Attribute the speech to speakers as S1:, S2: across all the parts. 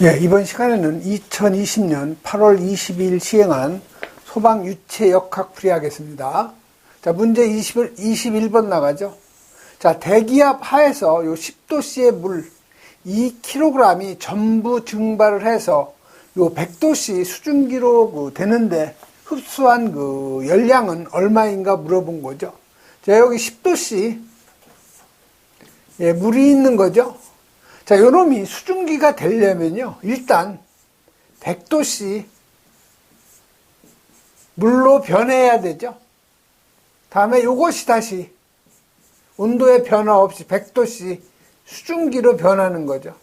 S1: 예, 이번 시간에는 2020년 8월 22일 시행한 소방 유체 역학 풀이하겠습니다. 자, 문제 21번 나가죠. 자, 대기압 하에서 요 10도씨의 물 2kg이 전부 증발을 해서 요 100도씨 수증기로 되는데 흡수한 그 열량은 얼마인가 물어본 거죠. 자, 여기 10도씨 예, 물이 있는 거죠. 자, 요놈이 수증기가 되려면요, 일단 100도씨 물로 변해야 되죠. 다음에 요것이 다시 온도의 변화 없이 100도씨 수증기로 변하는 거죠.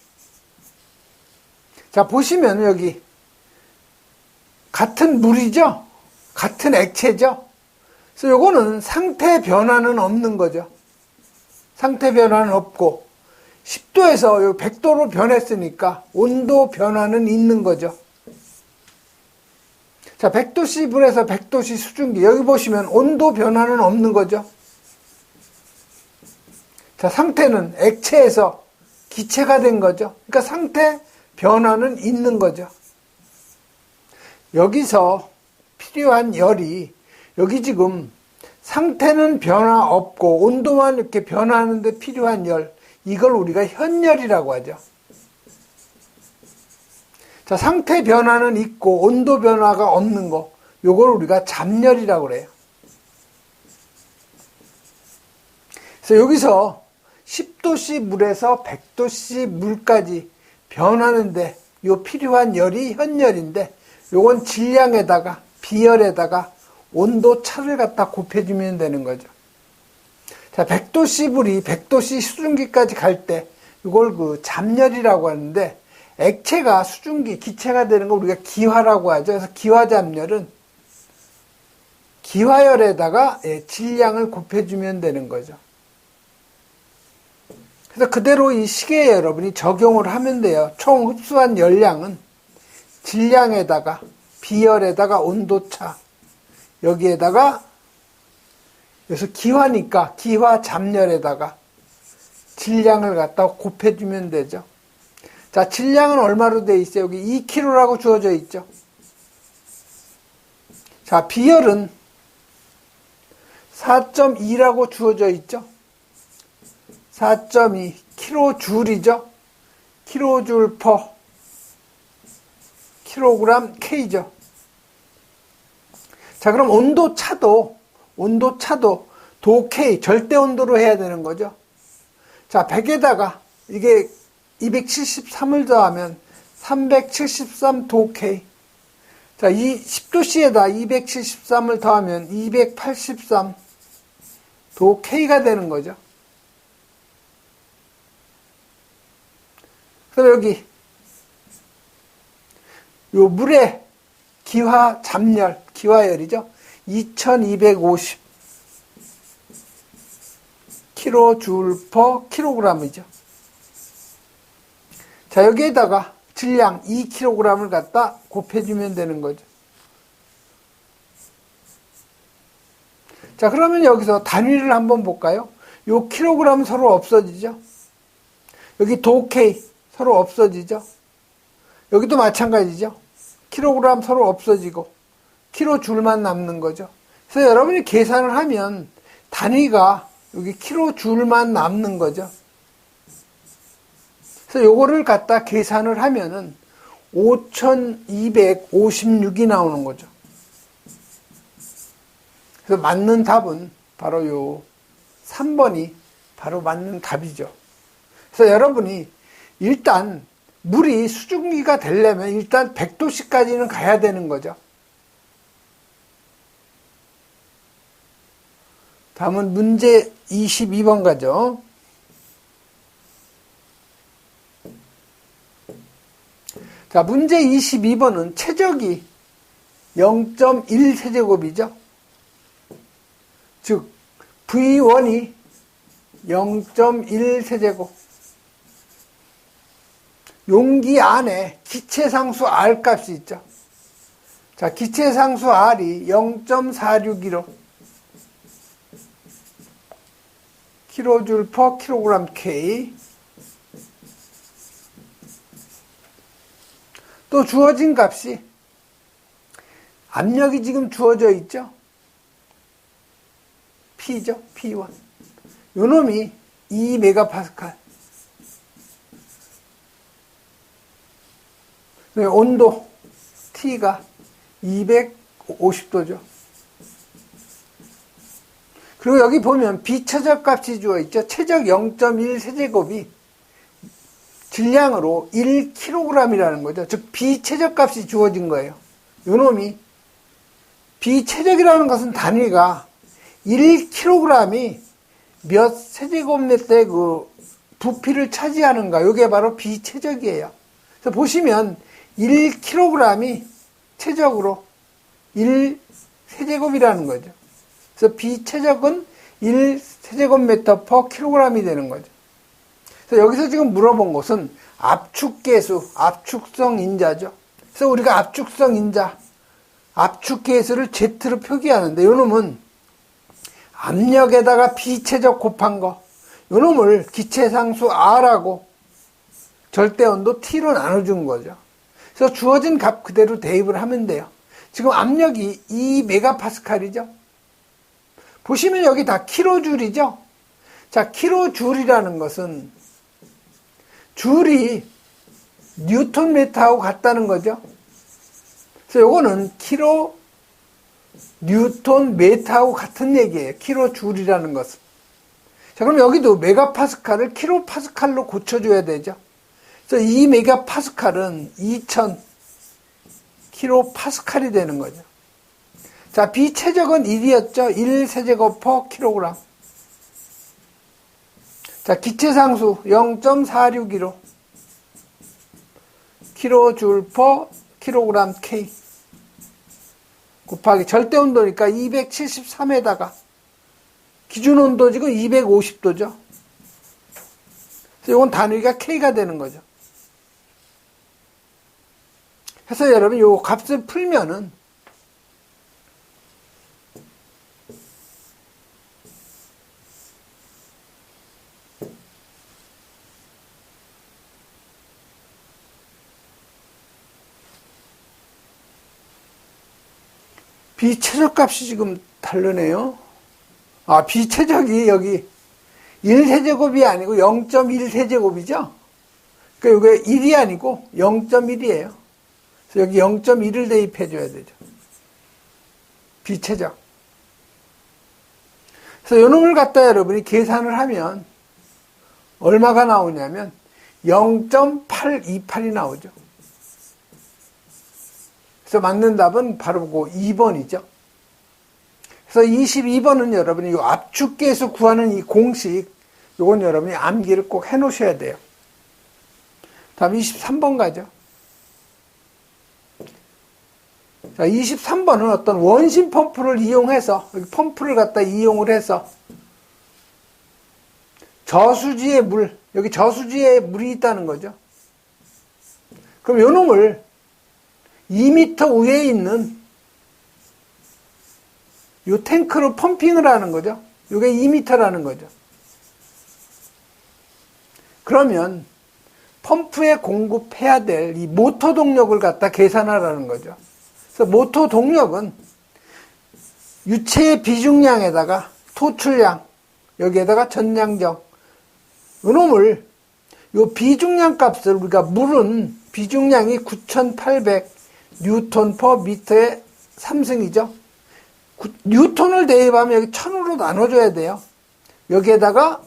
S1: 자, 보시면 여기 같은 물이죠. 같은 액체죠. 그래서 요거는 상태 변화는 없는 거죠. 상태 변화는 없고 10도에서 100도로 변했으니까 온도 변화는 있는 거죠. 자, 100도씨 물에서 100도씨 수증기, 여기 보시면 온도 변화는 없는 거죠. 자, 상태는 액체에서 기체가 된 거죠. 그러니까 상태 변화는 있는 거죠. 여기서 필요한 열이, 여기 지금 상태는 변화 없고 온도만 이렇게 변화하는데 필요한 열, 이걸 우리가 현열이라고 하죠. 자, 상태 변화는 있고 온도 변화가 없는 거, 요걸 우리가 잡열이라고 그래요. 그래서 여기서 10도씨 물에서 100도씨 물까지 변하는데 요 필요한 열이 현열인데, 요건 질량에다가 비열에다가 온도 차를 갖다 곱해주면 되는 거죠. 자, 100도씨 물이 100도씨 수증기까지 갈 때 이걸 그 잡열이라고 하는데, 액체가 수증기, 기체가 되는 걸 우리가 기화라고 하죠. 그래서 기화잡열은 기화열에다가 질량을 곱해주면 되는 거죠. 그래서 그대로 이 시계에 여러분이 적용을 하면 돼요. 총 흡수한 열량은 질량에다가 비열에다가 온도차, 여기에다가 그래서 기화니까 기화 잡열에다가 질량을 갖다 곱해주면 되죠. 자, 질량은 얼마로 돼 있어요? 여기 2kg라고 주어져 있죠. 자, 비열은 4.2라고 주어져 있죠. 4.2 kJ이죠. kJ per kg K죠. 자, 그럼 온도차도 도 K, 절대 온도로 해야 되는 거죠. 자, 100에다가 이게 273을 더하면 373 도 K. 자, 이 10도씨에다 273을 더하면 283 도 K가 되는 거죠. 그럼 여기 요 물의 기화 잡열, 기화열이죠. 2250 kJ per kg이죠. 자, 여기에다가 질량 2kg을 갖다 곱해주면 되는 거죠. 자, 그러면 여기서 단위를 한번 볼까요? 요 kg 서로 없어지죠. 여기 도 K 서로 없어지죠. 여기도 마찬가지죠. kg 서로 없어지고 kJ만 남는 거죠. 그래서 여러분이 계산을 하면 단위가 여기 kJ만 남는 거죠. 그래서 요거를 갖다 계산을 하면은 5256이 나오는 거죠. 그래서 맞는 답은 바로 요 3번이 바로 맞는 답이죠. 그래서 여러분이 일단 물이 수증기가 되려면 일단 100도씨까지는 가야 되는 거죠. 다음은 문제 22번 가죠. 자, 문제 22번은 최적이 0.1세제곱이죠. 즉 V1이 0.1세제곱. 용기 안에 기체상수 R 값이 있죠. 자, 기체상수 R이 0.461로 kJ per kg K. 또 주어진 값이 압력이 지금 주어져 있죠. P죠. P1. 요 놈이 2메가파스칼. 온도 T가 250도죠. 그리고 여기 보면 비최적 값이 주어 있죠. 최적 0.1 세제곱이 질량으로 1kg이라는 거죠. 즉 비최적 값이 주어진 거예요. 요 놈이 비최적이라는 것은 단위가 1kg이 몇 세제곱미터의 그 부피를 차지하는가. 요게 바로 비최적이에요. 그래서 보시면 1kg이 최적으로 1세제곱이라는 거죠. 그래서 비최적은 1세제곱미터 per kg이 되는 거죠. 그래서 여기서 지금 물어본 것은 압축계수, 압축성 인자죠. 그래서 우리가 압축성 인자, 압축계수를 Z로 표기하는데 요 놈은 압력에다가 비최적 곱한 거, 요 놈을 기체상수 R하고 절대온도 T로 나눠준 거죠. 그래서 주어진 값 그대로 대입을 하면 돼요. 지금 압력이 2메가파스칼이죠. 보시면 여기 다 킬로줄이죠. 자, 킬로줄이라는 것은 줄이 뉴턴 미터하고 같다는 거죠. 그래서 요거는 킬로 뉴턴 미터하고 같은 얘기예요. 킬로줄이라는 것은. 자, 그럼 여기도 메가파스칼을 킬로파스칼로 고쳐줘야 되죠. 그래서 2메가파스칼은 2000 킬로파스칼이 되는 거죠. 자, 비최적은 1이었죠. 1세제곱 per 킬로그램. 자, 기체상수 0.461호 킬로줄 per 킬로그램 K 곱하기 절대온도니까 273에다가 기준온도 지금 250도죠. 그래서 이건 단위가 K가 되는 거죠. 그래서 여러분 요 값을 풀면은 비최적 값이 지금 다르네요. 아, 비최적이 여기 1세제곱이 아니고 0.1세제곱이죠? 그러니까 이게 1이 아니고 0.1이에요. 그래서 여기 0.1을 대입해줘야 되죠. 비최적. 그래서 요 놈을 갖다 여러분이 계산을 하면 얼마가 나오냐면 0.828이 나오죠. 그래서 맞는 답은 바로 그 2번이죠. 그래서 22번은 여러분이 이 압축계수 구하는 이 공식, 요건 여러분이 암기를 꼭 해 놓으셔야 돼요. 다음 23번 가죠. 자, 23번은 어떤 원심 펌프를 이용해서, 여기 펌프를 갖다 이용을 해서 저수지에 물, 여기 저수지에 물이 있다는 거죠. 그럼 요 놈을 2m 위에 있는 요 탱크로 펌핑을 하는 거죠. 요게 2m라는 거죠. 그러면 펌프에 공급해야 될 이 모터 동력을 갖다 계산하라는 거죠. 그래서 모터 동력은 유체의 비중량에다가 토출량, 여기에다가 전량정, 요 놈을 요 비중량 값을 우리가 물은 비중량이 9800 뉴턴 퍼 미터의 3승이죠. 뉴턴을 대입하면 여기 1000으로 나눠줘야 돼요. 여기에다가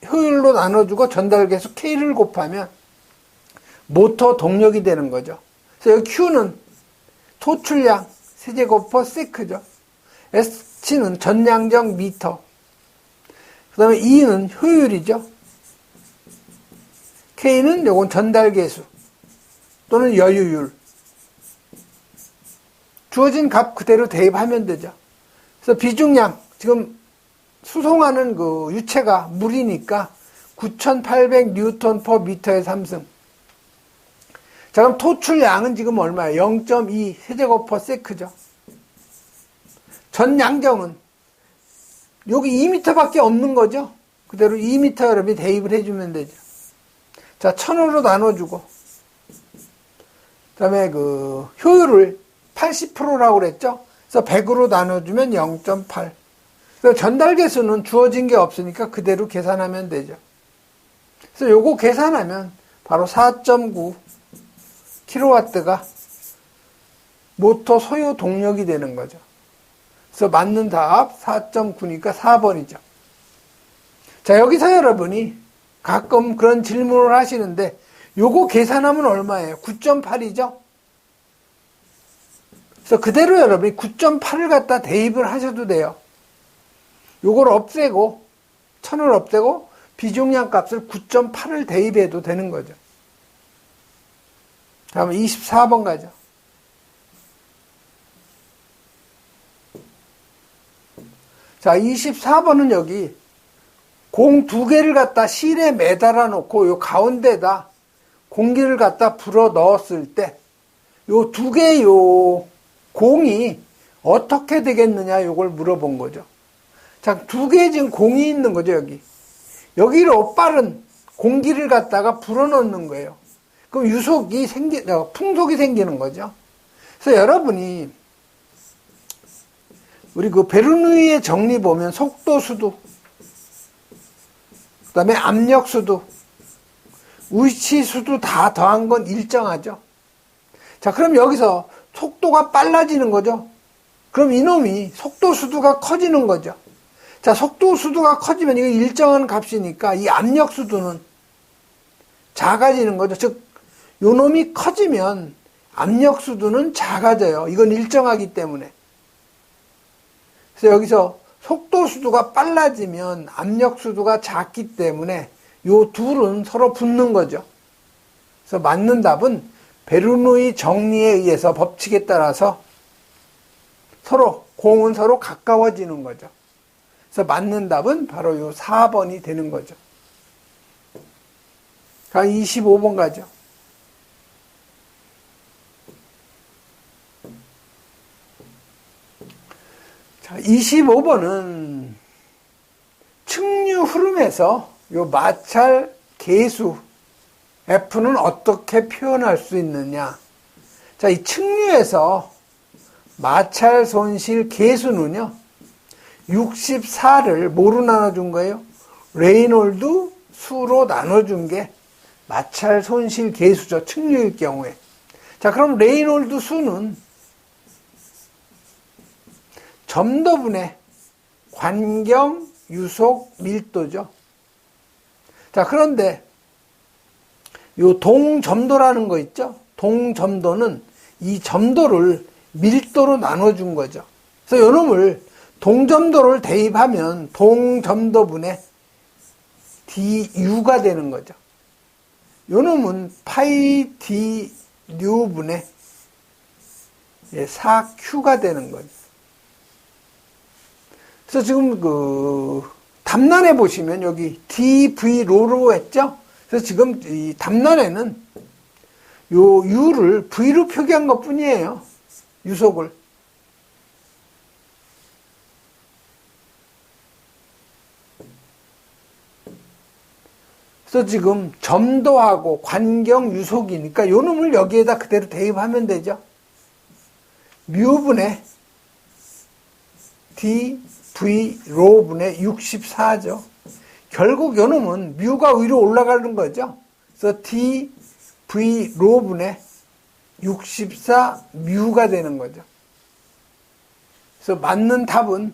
S1: 효율로 나눠주고 전달계수 K를 곱하면 모터 동력이 되는 거죠. 그래서 여기 Q는 토출량 세제곱 퍼 세크죠. S는 전량정 미터. 그 다음에 E는 효율이죠. K는 요건 전달계수 또는 여유율. 주어진 값 그대로 대입하면 되죠. 그래서 비중량, 지금 수송하는 그 유체가 물이니까 9800 뉴턴 퍼 미터의 3승. 자, 그럼 토출량은 지금 얼마예요? 0.2 세제곱 퍼 세크죠. 전량정은 여기 2m밖에 없는 거죠. 그대로 2m 여러분이 대입을 해주면 되죠. 자, 1000으로 나눠주고 그다음에 그 효율을 80%라고 그랬죠. 그래서 100으로 나눠주면 0.8. 그래서 전달 개수는 주어진 게 없으니까 그대로 계산하면 되죠. 그래서 요거 계산하면 바로 4.9 킬로와트가 모터 소요 동력이 되는 거죠. 그래서 맞는 답 4.9니까 4번이죠. 자, 여기서 여러분이 가끔 그런 질문을 하시는데 요거 계산하면 얼마예요? 9.8이죠? 그래서 그대로 여러분이 9.8을 갖다 대입을 하셔도 돼요. 요걸 없애고 1000을 없애고 비중량 값을 9.8을 대입해도 되는 거죠. 다음에 24번 가죠. 자, 24번은 여기 공 2개를 갖다 실에 매달아 놓고 요 가운데다 공기를 갖다 불어 넣었을 때 요 2개의 요 공이 어떻게 되겠느냐 요걸 물어본 거죠. 자, 2개의 지금 공이 있는 거죠, 여기. 여기로 빠른 공기를 갖다가 불어 넣는 거예요. 그럼 풍속이 생기는 거죠. 그래서 여러분이 우리 그 베르누이의 정리 보면 속도 수도, 그 다음에 압력 수도, 위치 수도 다 더한 건 일정하죠. 자, 그럼 여기서 속도가 빨라지는 거죠. 그럼 이놈이 속도 수도가 커지는 거죠. 자, 속도 수도가 커지면 이거 일정한 값이니까 이 압력 수도는 작아지는 거죠. 즉, 요놈이 커지면 압력 수도는 작아져요. 이건 일정하기 때문에. 그래서 여기서 속도 수도가 빨라지면 압력 수도가 작기 때문에 요 둘은 서로 붙는 거죠. 그래서 맞는 답은 베르누이 정리에 의해서 법칙에 따라서 공은 서로 가까워지는 거죠. 그래서 맞는 답은 바로 요 4번이 되는 거죠. 25번 가죠. 자, 25번은 측류 흐름에서 요 마찰 계수 F는 어떻게 표현할 수 있느냐. 자, 이 측류에서 마찰 손실 계수는요, 64를 뭐로 나눠준 거예요? 레이놀드 수로 나눠준 게 마찰 손실 계수죠. 측류일 경우에. 자, 그럼 레이놀드 수는 점도분의 관경 유속 밀도죠. 자, 그런데 요 동점도라는 거 있죠? 동점도는 이 점도를 밀도로 나눠준 거죠. 그래서 요 놈을 동점도를 대입하면 동점도분의 du가 되는 거죠. 요 놈은 파이 du분의 4q가 되는 거죠. 그래서 지금 그 답란에 보시면 여기 dv로로 했죠? 그래서 지금 이 답란에는 요 u를 v로 표기한 것 뿐이에요. 유속을. 그래서 지금 점도하고 관경 유속이니까 요 놈을 여기에다 그대로 대입하면 되죠. 뮤분의 dv로분의 64죠. 결국 요 놈은 뮤가 위로 올라가는 거죠. 그래서 dv로분의 64 뮤가 되는 거죠. 그래서 맞는 답은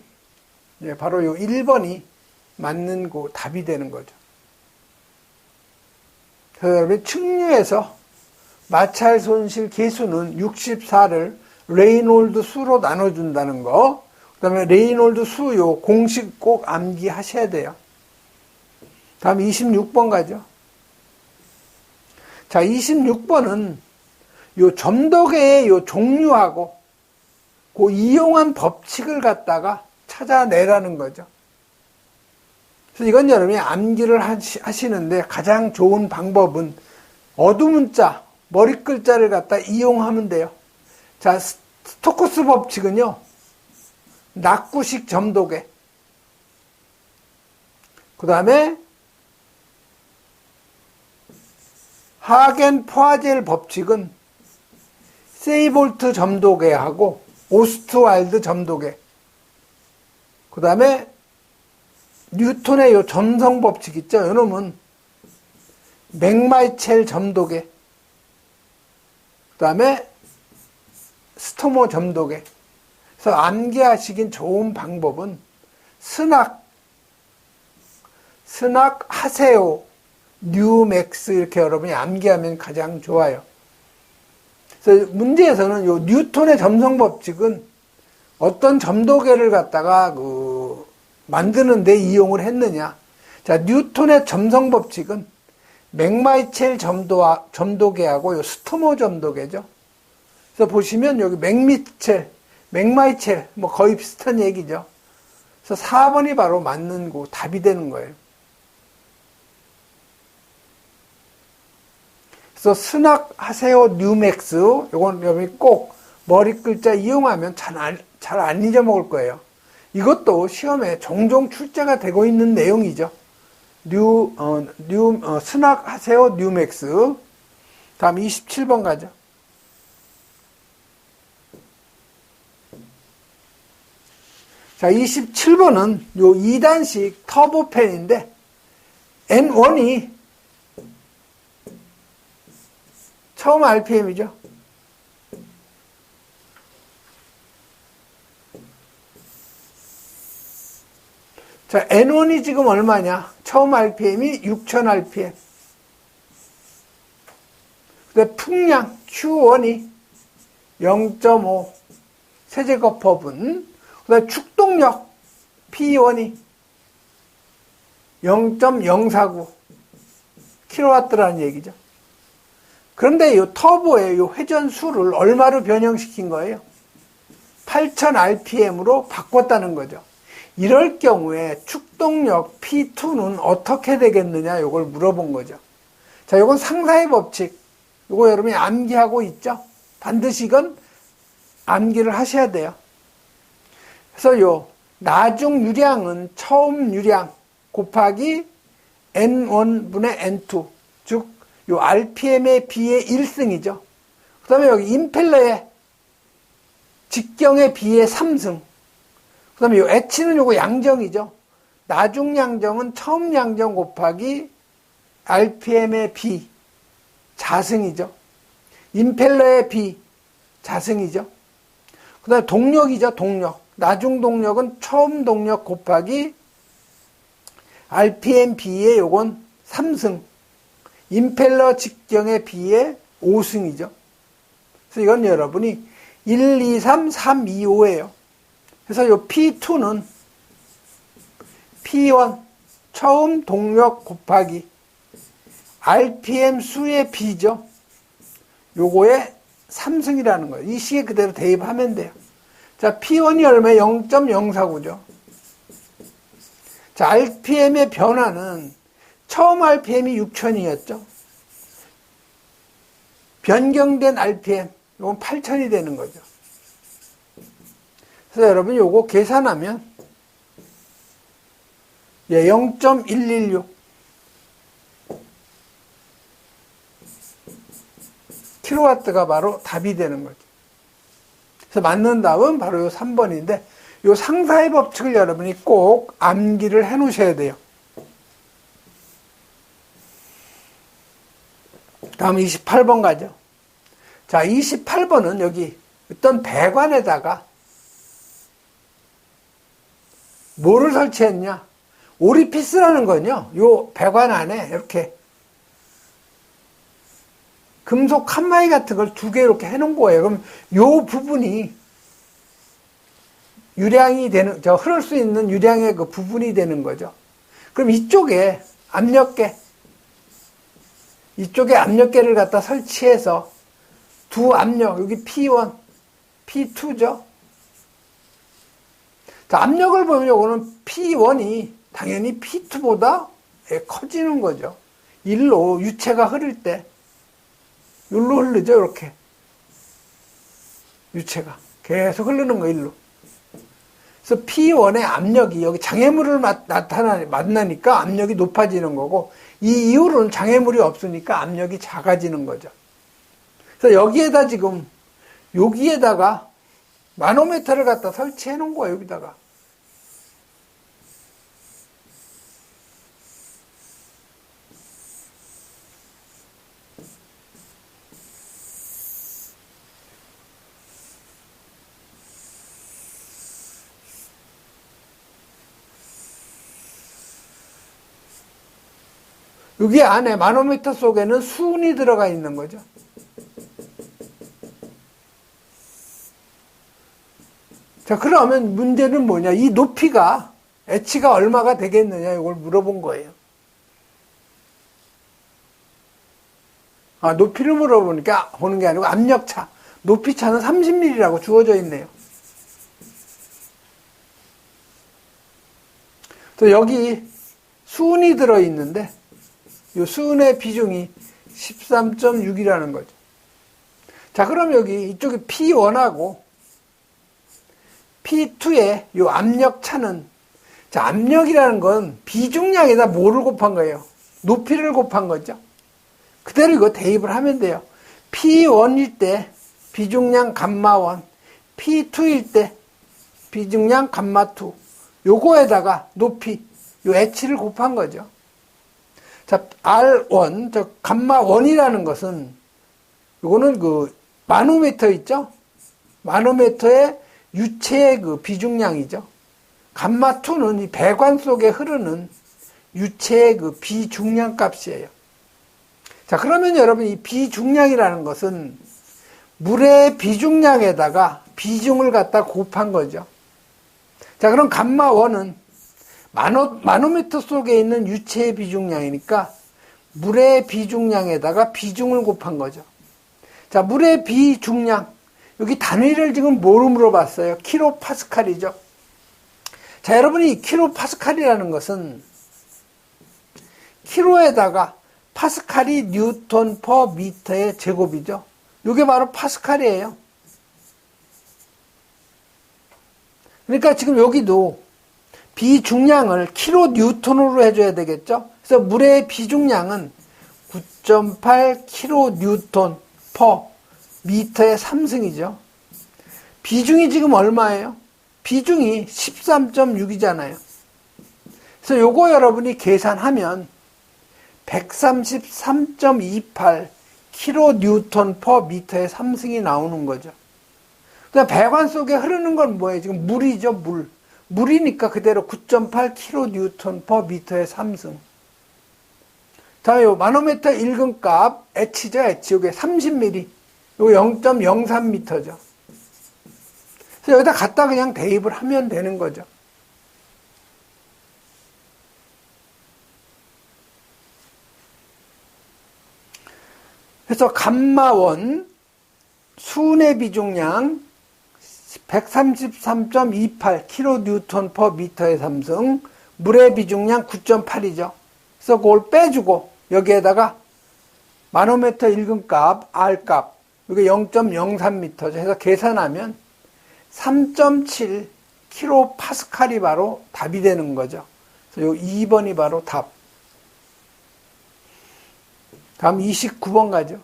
S1: 바로 요 1번이 맞는 그 답이 되는 거죠. 그다음에 측류에서 마찰 손실 계수는 64를 레이놀드 수로 나눠준다는 거. 그 다음에 레이놀드 수 요 공식 꼭 암기하셔야 돼요. 다음 26번 가죠. 자, 26번은 요 점도계의 요 종류하고 그 이용한 법칙을 갖다가 찾아내라는 거죠. 그래서 이건 여러분이 암기를 하시는데 가장 좋은 방법은 어두문자, 머리글자를 갖다 이용하면 돼요. 자, 스토크스 법칙은요, 낙구식 점도계. 그 다음에 하겐 포아젤 법칙은 세이볼트 점도계하고 오스트왈드 점도계, 그 다음에 뉴턴의 요 점성 법칙 있죠. 요놈은 맥마이첼 점도계, 그 다음에 스토모 점도계. 그래서 암기하시긴 좋은 방법은 스낙 하세요, 뉴맥스 이렇게 여러분이 암기하면 가장 좋아요. 그래서 문제에서는 요 뉴턴의 점성 법칙은 어떤 점도계를 갖다가 만드는 데 이용을 했느냐. 자, 뉴턴의 점성 법칙은 맥마이첼 점도계하고 요 스토모 점도계죠. 그래서 보시면 여기 맥마이첼 뭐 거의 비슷한 얘기죠. 그래서 4번이 바로 맞는 답이 되는 거예요. 그래서 스낙하세요 뉴맥스, 요건 여러분이 꼭 머리 글자 이용하면 잘 안 잊어먹을 거예요. 이것도 시험에 종종 출제가 되고 있는 내용이죠. 스낙하세요 뉴맥스. 다음 27번 가죠. 자, 27번은 요 2단식 터보팬인데 N1이 처음 RPM이죠. 자, N1이 지금 얼마냐? 처음 RPM이 6000rpm. 근데 풍량 Q1이 0.5 세제곱퍼분. 그다음에 축동력 P1이 0.049 킬로와트라는 얘기죠. 그런데 이 터보의 이 회전수를 얼마로 변형시킨 거예요? 8000rpm으로 바꿨다는 거죠. 이럴 경우에 축동력 P2는 어떻게 되겠느냐, 이걸 물어본 거죠. 자, 이건 상사의 법칙. 이거 여러분이 암기하고 있죠? 반드시 이건 암기를 하셔야 돼요. 그래서 요 나중 유량은 처음 유량 곱하기 N1분의 N2, 즉 요 RPM에 비해 1승이죠. 그 다음에 여기 임펠러의 직경에 비해 3승. 그 다음에 요 H는 요거 양정이죠. 나중 양정은 처음 양정 곱하기 RPM의 비, 자승이죠. 임펠러의 비, 자승이죠. 그 다음에 동력이죠, 동력. 나중 동력은 처음 동력 곱하기 RPM 비에 요건 3승. 임펠러 직경에 비해 5승이죠. 그래서 이건 여러분이 1, 2, 3, 3, 2, 5예요. 그래서 요 P2는 P1 처음 동력 곱하기 RPM 수의 비죠. 요거에 3승이라는 거예요. 이 시계 그대로 대입하면 돼요. 자, P1이 얼마예요? 0.049죠. 자, RPM의 변화는 처음 RPM이 6000이었죠. 변경된 RPM, 이건 8000이 되는 거죠. 그래서 여러분 요거 계산하면 0.116 킬로와트가 바로 답이 되는 거죠. 그래서 맞는 답은 바로 요 3번인데, 요 상사의 법칙을 여러분이 꼭 암기를 해 놓으셔야 돼요. 다음 28번 가죠. 자, 28번은 여기 어떤 배관에다가 뭐를 설치했냐? 오리피스라는 건요, 요 배관 안에 이렇게 금속 칸마이 같은 걸 2개 이렇게 해놓은 거예요. 그럼 요 부분이 유량이 되는, 흐를 수 있는 유량의 그 부분이 되는 거죠. 그럼 이쪽에 압력계를 갖다 설치해서 두 압력, 여기 P1, P2죠. 자, 압력을 보면 요거는 P1이 당연히 P2보다 커지는 거죠. 일로 유체가 흐를 때, 일로 흐르죠, 이렇게. 유체가. 계속 흐르는 거, 일로. 그래서 P1의 압력이 여기 장애물을 만나니까 압력이 높아지는 거고, 이 이후로는 장애물이 없으니까 압력이 작아지는 거죠. 그래서 여기에다 지금 여기에다가 마노메터를 갖다 설치해 놓은 거야, 여기다가. 여기 안에 마노미터 속에는 수은이 들어가 있는 거죠. 자, 그러면 문제는 뭐냐? 이 높이가 H가 얼마가 되겠느냐? 이걸 물어본 거예요. 높이를 물어보니까 보는 게 아니고 압력차. 높이 차는 30mm라고 주어져 있네요. 또 여기 수은이 들어있는데 이 수은의 비중이 13.6이라는 거죠. 자, 그럼 여기 이쪽에 P1하고 P2의 이 압력차는, 자, 압력이라는 건 비중량에다 뭐를 곱한 거예요? 높이를 곱한 거죠. 그대로 이거 대입을 하면 돼요. P1일 때 비중량 감마1, P2일 때 비중량 감마2, 요거에다가 높이, 요 H를 곱한 거죠. 자, R1, 저 감마1이라는 것은, 요거는 그 마노메터 있죠? 마노메터의 유체의 그 비중량이죠. 감마2는 이 배관 속에 흐르는 유체의 그 비중량 값이에요. 자, 그러면 여러분 이 비중량이라는 것은 물의 비중량에다가 비중을 갖다 곱한 거죠. 자, 그럼 감마1은 마노메터 속에 있는 유체의 비중량이니까 물의 비중량에다가 비중을 곱한 거죠. 자, 물의 비중량. 여기 단위를 지금 뭐로 물어봤어요? 킬로파스칼이죠. 자, 여러분이 이 킬로파스칼이라는 것은 킬로에다가 파스칼이 뉴턴 퍼 미터의 제곱이죠. 이게 바로 파스칼이에요. 그러니까 지금 여기도 비중량을 킬로 뉴턴으로 해줘야 되겠죠. 그래서 물의 비중량은 9.8 킬로 뉴턴 퍼 미터의 3승이죠. 비중이 지금 얼마예요? 비중이 13.6이잖아요. 그래서 요거 여러분이 계산하면 133.28 킬로 뉴턴 퍼 미터의 3승이 나오는 거죠. 그러니까 배관 속에 흐르는 건 뭐예요? 지금 물이죠, 물. 물이니까 그대로 9.8 킬로 뉴턴 퍼 미터의 3승. 자, 요 마노메터 읽은 값 H죠, H. 요게 30mm. 요거 0.03m죠. 그래서 여기다 갖다 그냥 대입을 하면 되는 거죠. 그래서 감마1 수은의 비중량 133.28 킬로뉴턴 퍼 미터의 3승, 물의 비중량 9.8이죠. 그래서 그걸 빼주고 여기에다가 마노메터 읽은 값, R 값, 이게 0.03m죠. 해서 계산하면 3.7 킬로파스칼이 바로 답이 되는 거죠. 그래서 요 2번이 바로 답. 다음 29번 가죠.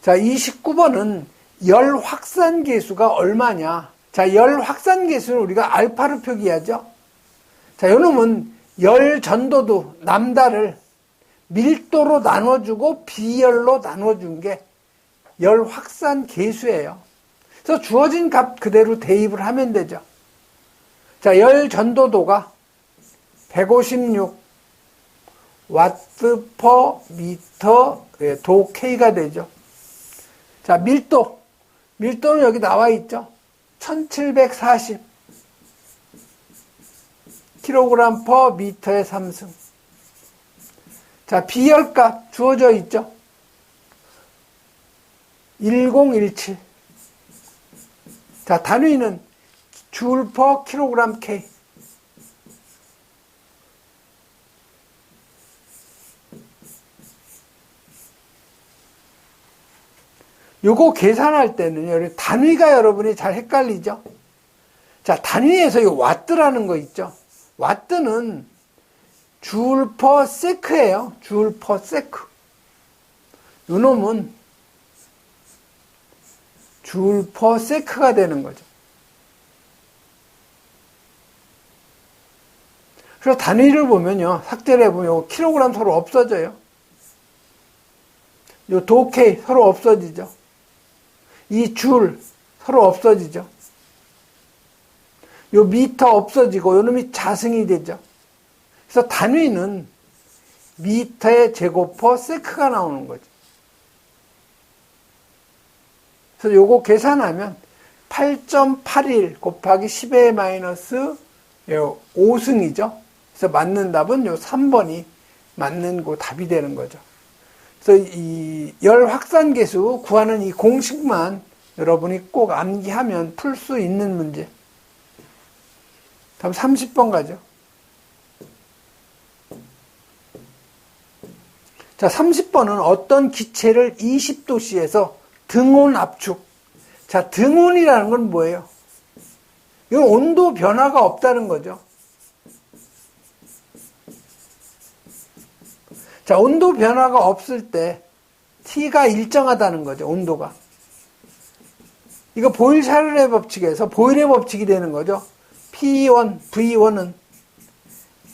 S1: 자, 29번은 열 확산 계수가 얼마냐. 자, 열 확산 계수는 우리가 알파로 표기하죠. 자, 요놈은 열 전도도 남다를 밀도로 나눠주고 비열로 나눠준 게 열 확산 계수예요. 그래서 주어진 값 그대로 대입을 하면 되죠. 자, 열 전도도가 156 와트 퍼 미터 도 K가 되죠. 자, 밀도는 여기 나와 있죠. 1740 킬로그램 퍼 미터의 3승. 자, 비열값 주어져 있죠. 1017. 자, 단위는 줄 퍼 킬로그램 K. 요거 계산할 때는 단위가 여러분이 잘 줄 퍼 세크예요. 줄 퍼 세크. 요 놈은 줄 퍼 세크가 되는 거죠. 그래서 단위를 보면요. 삭제를 해보면 요 킬로그램 서로 없어져요. 요 도케이 서로 없어지죠. 이 줄 서로 없어지죠. 요 미터 없어지고 요 놈이 자승이 되죠. 그래서 단위는 미터의 제곱 퍼 세크가 나오는 거죠. 그래서 요거 계산하면 8.81 곱하기 10의 마이너스 5승이죠. 그래서 맞는 답은 요 3번이 맞는 그 답이 되는 거죠. 그래서 이 열 확산계수 구하는 이 공식만 여러분이 꼭 암기하면 풀 수 있는 문제. 다음 30번 가죠. 자, 30번은 어떤 기체를 20도씨에서 등온 압축. 자, 등온이라는 건 뭐예요? 이건 온도 변화가 없다는 거죠. 자, 온도 변화가 없을 때 T가 일정하다는 거죠. 온도가. 이거 보일-샤를의 법칙에서 보일의 법칙이 되는 거죠. P1, V1은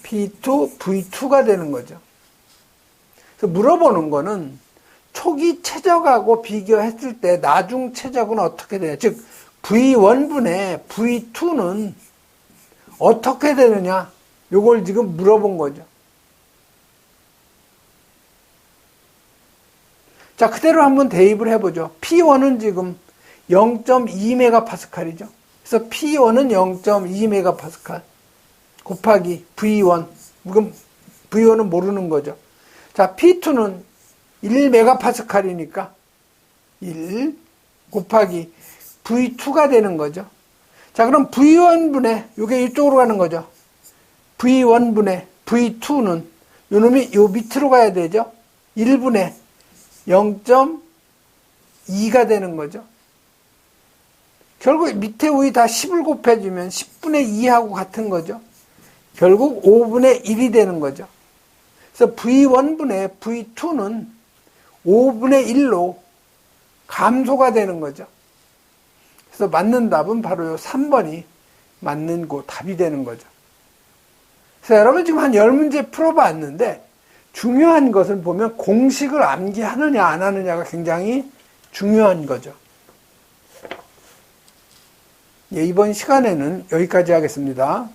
S1: P2, V2가 되는 거죠. 그래서 물어보는 거는 초기 최적하고 비교했을 때 나중 최적은 어떻게 돼요? 즉 V1분의 V2는 어떻게 되느냐? 요걸 지금 물어본 거죠. 자, 그대로 한번 대입을 해보죠. P1은 지금 0.2MPa이죠. 그래서 P1은 0.2MPa 곱하기 V1. 그럼 V1은 모르는 거죠. 자, P2는 1MPa이니까 1 곱하기 V2가 되는 거죠. 자, 그럼 V1분의, 요게 이쪽으로 가는 거죠. V1분의 V2는 요 놈이 요 밑으로 가야 되죠. 1분의 0.2가 되는 거죠. 결국 밑에 우이 다 10을 곱해주면 10분의 2하고 같은 거죠. 결국 5분의 1이 되는 거죠. 그래서 V1분의 V2는 5분의 1로 감소가 되는 거죠. 그래서 맞는 답은 바로 요 3번이 맞는 그 답이 되는 거죠. 그래서 여러분 지금 한 10문제 풀어봤는데 중요한 것은 보면 공식을 암기하느냐 안 하느냐가 굉장히 중요한 거죠. 예, 이번 시간에는 여기까지 하겠습니다.